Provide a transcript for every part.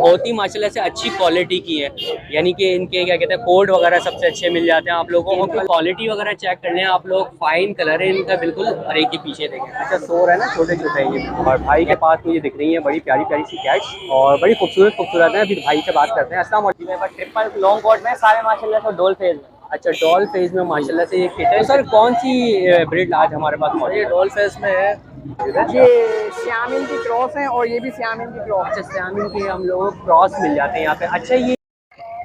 होती माशाल्लाह से अच्छी क्वालिटी की है, यानी कि इनके क्या कहते हैं कोड वगैरह सबसे अच्छे मिल जाते हैं आप लोगों को। क्वालिटी वगैरह चेक कर लें आप लोग, फाइन कलर है इनका बिल्कुल। और एक ही पीछे देखें, अच्छा शोर है ना, छोटे छोटे है ये। और भाई के पास मुझे दिख रही है बड़ी प्यारी प्यारी सी कैट्स और बड़ी खूबसूरत है। अभी भाई से बात करते हैं। अस्सलाम वालेकुम। मेरे पास ट्रिपल लॉन्ग कोट में सारे माशाल्लाह से डोल फेज में। अच्छा डॉल फेज में माशाल्लाह से ये किट है। तो सर कौन सी ब्रीड आज हमारे पास मौजूद है? ये डोल फेज में है। ये सियामिन की क्रॉस है और ये भी सियामिन की क्रॉस। अच्छा सियामिन के हम लोगों को क्रॉस मिल जाते हैं यहाँ पे। अच्छा ये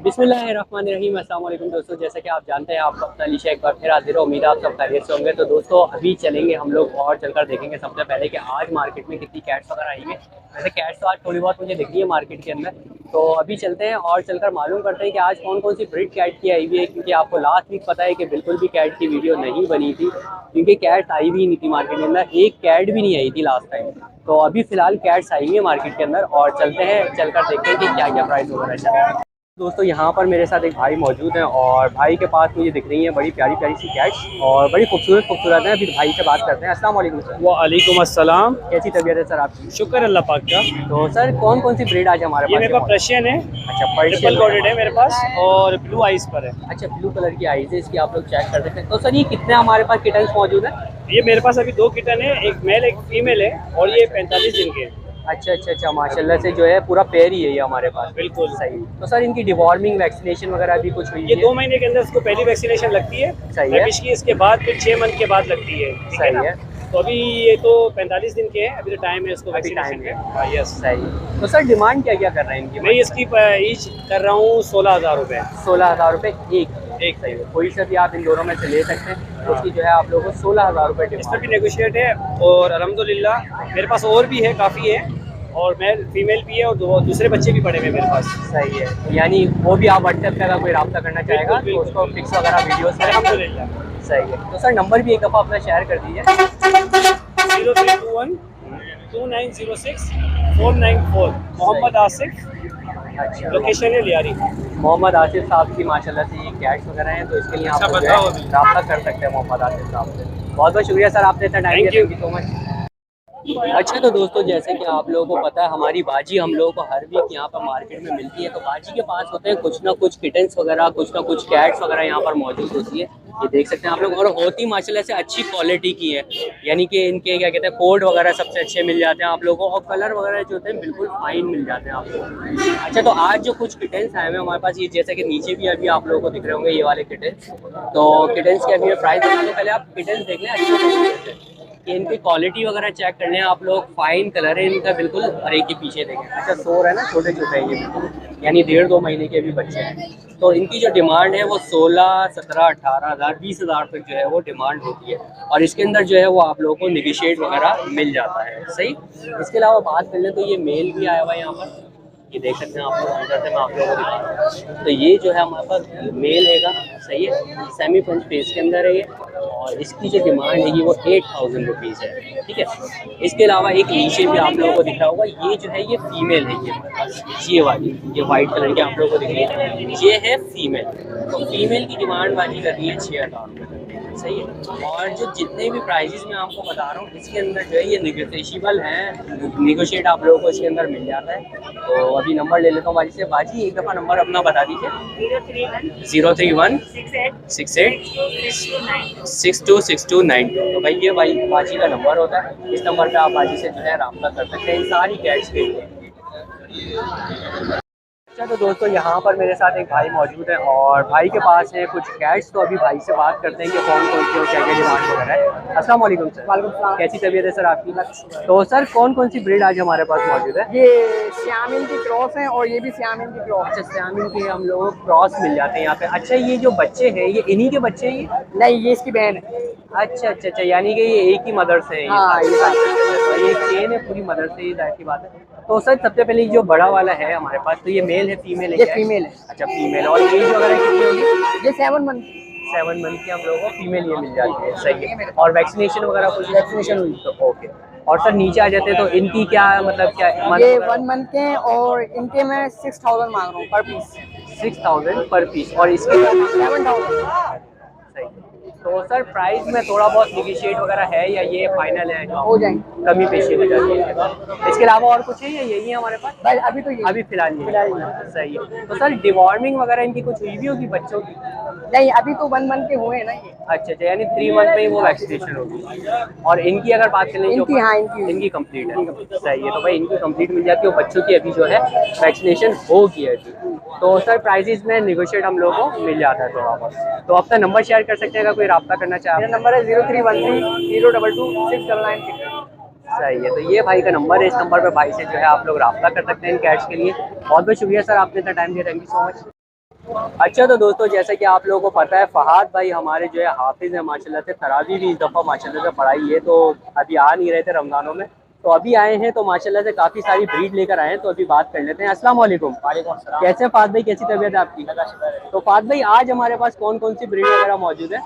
बिस्मिल्लाहिर्रहमानिर्रहीम, अस्सलाम वालेकुम दोस्तों। जैसा कि आप जानते हैं आपको अपना अलीशा एक बार फिर हाजिर है। उम्मीद है आप सब खैरियत से होंगे। तो दोस्तों अभी चलेंगे हम लोग और चलकर देखेंगे सबसे पहले कि आज मार्केट में कितनी कैट्स वगैरह आई है। वैसे कैट्स तो आज थोड़ी बहुत मुझे दिख रही है मार्केट के अंदर। तो अभी चलते हैं और चलकर मालूम करते हैं कि आज कौन कौन सी ब्रीड कैट की आई हुई है, क्योंकि आपको लास्ट वीक पता है कि बिल्कुल भी कैट की वीडियो नहीं बनी थी, क्योंकि कैट्स आई भी नहीं थी मार्केट के अंदर। एक कैट भी नहीं आई थी लास्ट टाइम। तो अभी फिलहाल कैट्स आई है मार्केट के अंदर और चलते हैं, चलकर देखते हैं कि क्या क्या प्राइस वगैरह चल रहा है। दोस्तों यहाँ पर मेरे साथ एक भाई मौजूद हैं और भाई के पास मुझे दिख रही हैं बड़ी प्यारी प्यारी सी कैट्स और बड़ी खूबसूरत है। अभी भाई से बात करते हैं। अस्सलाम वालेकुम सर। वालेकुम अस्सलाम। कैसी तबीयत है सर आपकी? शुक्र अल्लाह पाक का। तो सर कौन कौन सी ब्रीड आज हमारे पास? ये मेरे पास पर्शियन है। अच्छा ट्रिपल पर्शियन कोटेड है मेरे पास और ब्लू आइज पर है। अच्छा ब्लू कलर की आइज है इसकी, आप लोग चेक कर सकते हैं। तो सर ये कितने हमारे पास किटन्स मौजूद है? ये मेरे पास अभी 2 किटन है, एक मेल एक फीमेल है और ये 45 दिन के। अच्छा माशाल्लाह से जो है पूरा पेयर ही है ये हमारे पास। बिल्कुल सही। तो सर इनकी डिवॉर्मिंग वैक्सीनेशन वगैरह भी कुछ हुई ये है? 2 महीने के अंदर इसको पहली वैक्सीनेशन लगती है। सही है। की इसके बाद फिर 6 मंथ के बाद लगती है। सही है। तो अभी ये तो 45 दिन के है, अभी तो टाइम है इसको वैक्सीनेशन है। यस सही। तो सर डिमांड क्या क्या कर रहे हैं इनकी? मैं इसकी ईच कर रहा हूँ 16,000 रुपये। 16,000 रुपये एक सही है। कोई सा भी आप इन दोनों में से ले सकते हैं। तो उसकी जो है आप लोगों को 16,000 रुपये इस पर भी नेगोशिएट है और अल्हम्दुलिल्लाह मेरे पास और भी है, काफ़ी है और मेल फीमेल भी है और दूसरे बच्चे भी पड़े हुए मेरे पास। सही है, यानी वो भी आप व्हाट्सएप पे अगर कोई रब्ता करना चाहेगा तो उसको पिक्स वगैरह वीडियोस में अल्हम्दुलिल्लाह। सही है। तो सर नंबर भी एक दफ़ा अपना शेयर कर दीजिए। 0321 2906 494 मोहम्मद आसिफ। अच्छा लोकेशन है लियारी। मोहम्मद आसिफ साहब की माशाल्लाह से ये कैट्स वगैरह हैं, तो इसके लिए आप रब्ता कर सकते हैं मोहम्मद आसिफ साहब से। बहुत बहुत शुक्रिया सर आपने इतना टाइम दिया। Thank you so much. अच्छा तो दोस्तों जैसे कि आप लोगों को पता है हमारी बाजी हम लोगों को हर वीक यहाँ पर मार्केट में मिलती है। तो बाजी के पास होते हैं कुछ ना कुछ किटन्स वगैरह, कुछ ना कुछ कैट्स वगैरह यहाँ पर मौजूद होती है। ये देख सकते हैं आप लोग। और होती माशाल्लाह से अच्छी क्वालिटी की है, यानी कि इनके क्या कहते हैं कोड वगैरह सबसे अच्छे मिल जाते हैं आप लोगों को। और कलर वगैरह जो होते हैं बिल्कुल फाइन मिल जाते हैं आपको। अच्छा तो आज जो कुछ किटन्स आए हैं हमारे पास, ये जैसे कि नीचे भी अभी आप लोगों को दिख रहे होंगे ये वाले किटन्स। तो किटन्स के अभी प्राइस बता दो, पहले आप किटन्स देख लें अच्छे कि इनकी क्वालिटी वगैरह चेक कर लें आप लोग। फाइन कलर है इनका बिल्कुल। और एक ही पीछे देखें, अच्छा शोर है ना, छोटे छोटे है ये बिल्कुल, यानी 1.5-2 महीने के भी बच्चे हैं। तो इनकी जो डिमांड है वो 16, 17, 18,000, 20,000 तक जो है वो डिमांड होती है। और इसके अंदर जो है वो आप लोगों को निगोशिएट वगैरह मिल जाता है। सही। इसके अलावा बात कर लें तो ये मेल भी आया हुआ है यहाँ पर, ये देख सकते हैं आप लोग। अंदर से मैं आप लोगों को दिखा रहा हूँ। तो ये जो है हमारे पास मेल हैगा। सही है। सेमी पंच फेस के अंदर है ये। और इसकी जो डिमांड है ये वो 8,000 रुपीज़ है। ठीक है। इसके अलावा एक नीचे भी आप लोगों को दिख रहा होगा, ये जो है ये फीमेल है। ये हमारे पास ये वाली, ये वाइट कलर की आप लोगों को दिख रही है, ये है फीमेल। तो फीमेल की डिमांड वाली कर रही है 6,000 रुपये। सही है। और जो जितने भी प्राइजेस मैं आपको बता रहा हूँ इसके अंदर जो है ये निगोशिएबल है, निगोशिएट आप लोगों को इसके अंदर मिल जाता है। तो अभी नंबर ले लेता हूँ बाजी से। बाजी एक दफ़ा नंबर अपना बता दीजिए। 031 68 626292। तो भाई ये बाजी का नंबर होता है। इस नंबर पे आप बाजी से जो है रब्ता कर सकते हैं इन सारी कैट्स के लिए। अच्छा तो दोस्तों यहाँ पर मेरे साथ एक भाई मौजूद है और भाई के पास है कुछ कैट्स। तो अभी भाई से बात करते हैं कि कौन कौन सी और क्या क्या डिमांड वगैरह है। अस्सलाम वालेकुम सर। वालेकुम सलाम। कैसी तबीयत है सर आपकी? तो सर कौन कौन सी ब्रीड आज हमारे पास मौजूद है? ये सियामिन की क्रॉस है और ये भी सियामिन की क्रॉस। अच्छा सियामिन के हम लोगों को क्रॉस मिल जाते हैं यहाँ पे। अच्छा ये जो बच्चे हैं ये इन्हीं के बच्चे हैं ये? नहीं, ये इसकी बहन है। अच्छा यानी कि ये एक ही मदर से है। हाँ, ये चेन है पूरी मदर से, ये जाहिर सी बात है। तो सर सबसे पहले जो बड़ा वाला है हमारे पास, तो ये मेल है फीमेल है? ये फीमेल है। अच्छा फीमेल। और एज वगैरह कितनी होगी? ये 7 मंथ। 7 मंथ की हम लोगों को फीमेल ये मिल जाती है। सही है। और वैक्सीनेशन वगैरह कुछ? वैक्सीनेशन हुई तो ओके। और सर नीचे आ जाते हैं तो इनकी क्या मतलब क्या ये 1 मंथ के हैं और इनके मैं 6,000 मांग रहा हूँ पर पीस। 6,000 पर पीस। और इसके 7,000। सही। तो सर प्राइस में थोड़ा बहुत निगोशिएट वगैरह है या ये फाइनल है? हो जाएंगे। कमी पेशी हो जाती है। इसके अलावा और कुछ है या यही है हमारे पास? भाई अभी तो ये अभी फिलहाल ये सही है। तो सर डिवॉर्मिंग वगैरह इनकी कुछ हुई भी होगी बच्चों की? नहीं, अभी तो 1 मंथ के हुए हैं ना ये। अच्छा अच्छा, यानी 3 मंथ में ही वो वैक्सीनेशन होगी। और इनकी अगर बात करें इनकी, हाँ, इनकी कंप्लीट है, सही है। तो भाई इनकी कंप्लीट मिल जाती है और बच्चों की अभी जो है वैक्सीनेशन होगी अभी। तो सर प्राइसेस में निगोशिएट हम लोगों को मिल जाता है थोड़ा बहुत। तो अपना नंबर शेयर कर सकते हैं अगर कोई रब्ता करना चाहे? मेरा नंबर है 0313 022 699। सही है। तो ये भाई का नंबर है, इस नंबर पे भाई से जो है आप लोग रब्ता कर सकते हैं इन कैट्स के लिए। बहुत बहुत शुक्रिया सर, आपने इतना टाइम दिया, थैंक यू सो मच। अच्छा तो दोस्तों जैसे कि आप लोगों को पता है फहाद भाई हमारे जो है हाफिज़ है माशाल्लाह से। तरावी भी इस दफ़ा माशाल्लाह से पढ़ाई है, तो अभी आ नहीं रहे थे रमज़ानों में, तो अभी आए हैं तो माशाल्लाह से काफ़ी सारी ब्रीड लेकर आए हैं। तो अभी बात कर लेते हैं। अस्सलाम वालेकुम। कैसे हैं फहाद भाई, कैसी तबीयत है आपकी? तो फहाद भाई आज हमारे पास कौन कौन सी ब्रीड वगैरह मौजूद है?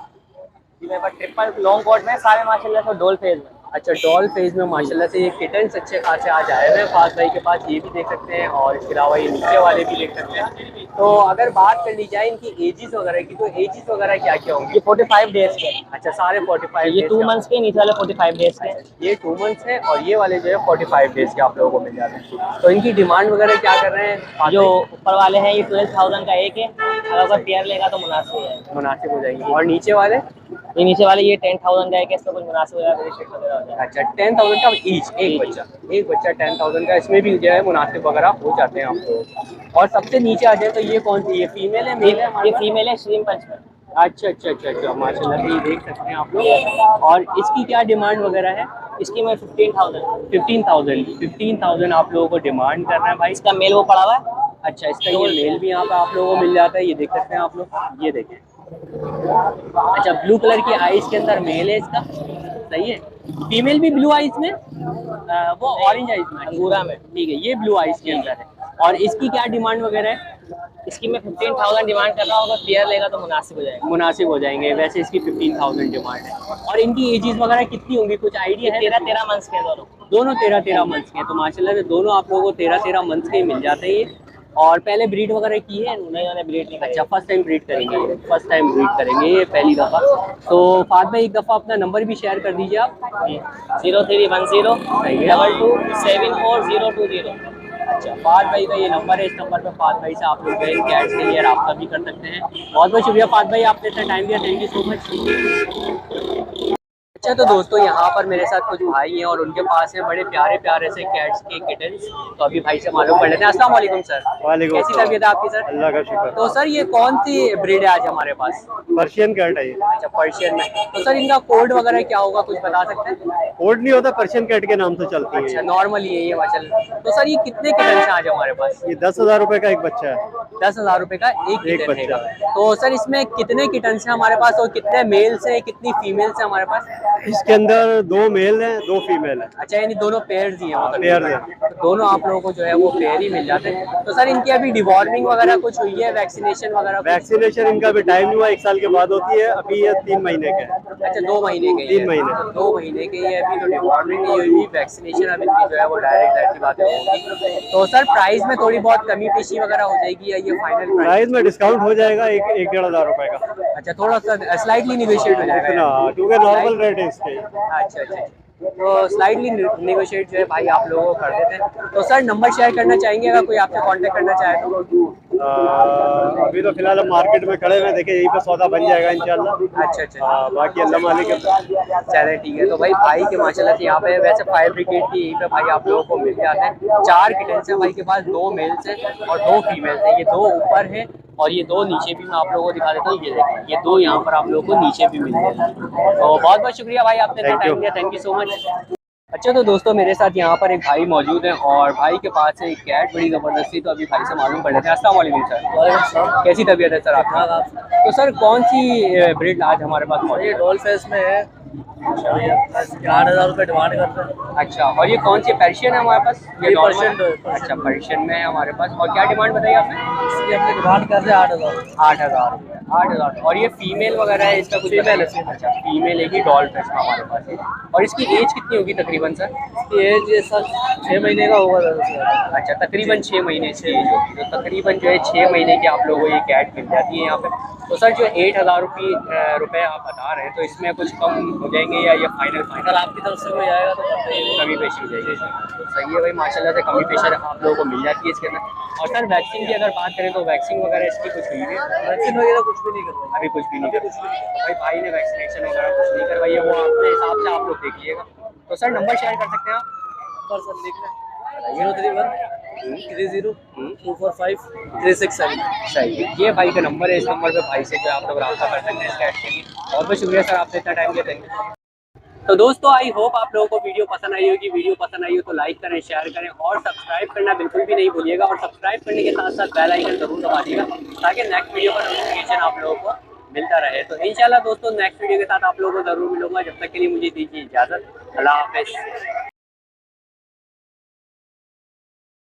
मेरे पास ट्रिपल लॉन्ग कोट में सारे माशाल्लाह से डोल फेज में। अच्छा, डॉल फेज में माशाल्लाह से ये किटन्स अच्छे खासे आज आए हुए हैं फहाद भाई के पास, ये भी देख सकते हैं और इसके अलावा ये नीचे वाले भी देख सकते हैं। तो अगर बात कर ली जाए इनकी एजेस वगैरह की, तो एजेस वगैरह क्या क्या होंगी? ये 45 डेज के। अच्छा, सारे 45 ये 2 मंथ्स के, नीचे वाले 45 डेज के। ये 2 मंथ्स है और ये वाले जो है 45 डेज के आप लोगों को मिल जाते हैं। तो इनकी डिमांड वगैरह क्या कर रहे हैं? जो ऊपर वाले हैं ये 12,000 का एक है, अगर पेयर लेगा तो मुनासिब हो जाएंगे। और नीचे वाले? ये नीचे वाले ये 10,000 का एक है, इसमें कुछ मुनासिब हो जाएगा। अच्छा, 10,000 का ईच, एक बच्चा 10,000 का, इसमें भी जो है मुनासिब वगैरह हो जाते हैं आप लोग। और सबसे नीचे आ जाए तो ये कौन सी, ये फीमेल है मेल है? ये फीमेल है, श्रीम पंच में। अच्छा अच्छा अच्छा अच्छा, माशाल्लाह से ये देख सकते हैं आप लोग। और इसकी क्या डिमांड वगैरह है? इसकी मैं 15,000 आप लोगों को डिमांड कर रहे हैं भाई। इसका मेल वो पड़ा हुआ है। अच्छा, इसका ये मेल भी यहाँ पे आप लोगों को मिल जाता है, ये देख सकते हैं आप लोग, ये देखें। अच्छा, ब्लू कलर की आइज के अंदर मेल है इसका, सही है। फीमेल भी ब्लू आइज में, वो ऑरेंज आइज में, अंगूरा में। ठीक है, ये ब्लू आइज के अंदर है। और इसकी क्या डिमांड वगैरह है? इसकी मैं 15,000 डिमांड कर रहा हूँ, अगर पेयर लेगा तो मुनासिब हो जाएगा। मुनासिब हो जाएंगे, वैसे इसकी 15,000 डिमांड है। और इनकी एजेस वगैरह कितनी होंगी, कुछ आइडिया है? 13 मंथ्स के दोनों 13 मंथ्स के हैं। तो माशाल्लाह से दोनों आप लोगों को 13 मंथ्स के ही मिल जाते हैं ये। और पहले ब्रीड वगैरह की है? उन्होंने ब्रीड नहीं। अच्छा, फर्स्ट टाइम ब्रीड करेंगे ये, फर्स्ट टाइम ब्रीड करेंगे ये, पहली दफ़ा। तो फहाद भाई एक दफ़ा अपना नंबर भी शेयर कर दीजिए आप। 0310 22 74 020। अच्छा, फहाद भाई का ये नंबर है, इस नंबर पे फहाद भाई से आप लोग इन कैट्स के लिए रब्ता भी कर सकते हैं। बहुत बहुत शुक्रिया फहाद भाई, आपने इतना टाइम दिया, थैंक यू सो मच। अच्छा तो दोस्तों यहाँ पर मेरे साथ कुछ भाई हैं और उनके पास हैं बड़े प्यारे प्यारे से कैट्स के किटन्स। तो अभी भाई से मालूम कर लेते हैं। अस्सलाम वालेकुम सर। वालेकुम। कैसी तबीयत है आपकी सर? अल्लाह का शुक्र। तो सर ये कौन सी ब्रीड है आज हमारे पास? पर्शियन कैट है ये। अच्छा, पर्शियन में। तो सर इनका कोड वगैरह क्या होगा, कुछ बता सकते हैं? कोड नहीं होता, पर्शियन कैट के नाम से चलती है। अच्छा, नॉर्मली है ये माशाल्लाह। तो सर ये कितने किटन्स हैं आज हमारे पास? ये 10,000 रुपए का एक बच्चा है। 10,000 रुपए का एक किटन बच्चा। है। तो सर इसमें कितने किटन्स हैं हमारे पास और कितने मेल्स हैं, कितनी फीमेल्स हैं हमारे पास? इसके अंदर 2 मेल हैं, 2 फीमेल है। अच्छा, यानी दोनों पेयर्स ही हैं मतलब? पेयर है। तो दोनों आप लोगों को जो है वो पेयर ही मिल जाते हैं। तो सर इनकी अभी डिवॉर्मिंग वगैरह कुछ हुई है, वैक्सीनेशन वगैरह? वैक्सीनेशन इनका भी टाइम हुआ, 1 साल के बाद होती है। अभी ये 3 महीने का है। अच्छा, 2 महीने के? 3 महीने। 2 महीने के ये अभी तो डिवॉर्मिंग नहीं हुई, वैक्सीनेशन अभी इनकी जो है वो डायरेक्ट ऐसी बातें होगी। तो सर प्राइस में थोड़ी बहुत कमी पेशी वगैरह हो जाएगी या ये फाइनल प्राइस में डिस्काउंट हो जाएगा 1-1.5 रुपए का। अच्छा, थोड़ा सा स्लाइटली निगोशिएट हो जाएगा क्योंकि नॉर्मल रेट है इसके। अच्छा अच्छा, तो स्लाइटली नेगोशिएट जो है भाई आप लोगों को कर देते हैं। तो सर नंबर शेयर करना चाहेंगे अगर कोई आपसे कांटेक्ट करना चाहे तो? अभी तो फिलहाल हम मार्केट में खड़े हुए, देखिए यहीं पे सौदा बन जाएगा इंशाल्लाह। अच्छा अच्छा, बाकी अल्लाह मालिक है। चले ठीक है। तो भाई भाई के माशाल्लाह से यहाँ पे वैसे फायर ब्रिगेड की यहीं पे भाई आप लोगों को मिल जाते हैं। 4 किटन्स हैं भाई के पास, 2 मेल्स हैं और 2 फीमेल्स हैं। ये 2 ऊपर है और ये 2 नीचे भी मैं आप लोगों को दिखा देता हूँ। ये देखें, ये 2 यहाँ पर आप लोगों को नीचे भी मिल जाएगा। तो बहुत बहुत शुक्रिया भाई, आपने इतना टाइम दिया, थैंक यू सो मच। अच्छा तो दोस्तों मेरे साथ यहाँ पर एक भाई मौजूद हैं और भाई के पास है एक कैट बड़ी ज़बरदस्ती। तो अभी भाई से मालूम कर लेते हैं। अस्सलाम वालेकुम सर। कैसी तबीयत है सर आपकी? तो सर कौन सी ब्रीड आज हमारे पास मौजूद है? डोल फेस में है, 8,000 रुपये डिमांड करते हैं। अच्छा, और ये कौन सी पर्शियन है हमारे पास? ये नॉर्मल? पर्शियन। अच्छा, पर्शियन में है हमारे पास। और क्या डिमांड बताइए आपने? इसकी अपनी डिमांड कर रहे हैं 8,000। 8,000 रुपये। 8,000। और ये फीमेल वगैरह है, इसका कुछ फीमेल है, बताइए। अच्छा फीमेल है कि डॉल फिश का हमारे पास है। और इसकी एज कितनी होगी तकरीबन सर? इसकी एज ये सर 6 महीने का होगा सर। अच्छा तकरीबन 6 महीने की एज होगी, तो तकरीबन जो है 6 महीने की आप लोगों को ये कैट मिल जाती है यहाँ पे। तो सर जो 8,000 रुपये आप बता रहे हैं, तो इसमें कुछ कम हो जाएंगे या ये फाइनल अगर फाइनल आपकी तरफ से कोई आएगा तो करते ही कमी पेशी हो जाएगी? तो सही है भाई, माशाल्लाह से कमी पेशी आप लोगों को मिल जाती है इसके अंदर। और सर वैक्सीन की अगर बात करें तो वैक्सीन वगैरह इसकी कुछ हुई है? वैक्सीन वगैरह कुछ भी नहीं कर रहे। अभी कुछ भी नहीं कर भाई, भाई ने वैक्सीनेशन वगैरह कुछ नहीं करवाई है, वो अपने हिसाब से आप लोग देखिएगा। तो सर नंबर शेयर कर सकते हैं आप? नंबर सर लिख लें 031 30 245 367। सही है, ये भाई का नंबर है। इस नंबर पे भाई से जो है आप लोग रब्ता कर सकते हैं इस कैट के लिए। बहुत बहुत शुक्रिया सर, आपसे इतना टाइम देते हैं। तो दोस्तों आई होप आप लोगों को वीडियो पसंद आई होगी। वीडियो पसंद आई हो तो लाइक करें, शेयर करें और सब्सक्राइब करना बिल्कुल भी नहीं भूलिएगा। और सब्सक्राइब करने के साथ साथ बेल आइकन जरूर दबा दीजिएगा ताकि नेक्स्ट वीडियो का नोटिफिकेशन आप लोगों को मिलता रहे। तो इंशाल्लाह दोस्तों नेक्स्ट वीडियो के साथ आप लोगों को ज़रूर मिलूंगा। जब तक के लिए मुझे दीजिए इजाज़त। अल्लाह हाफ़िज़।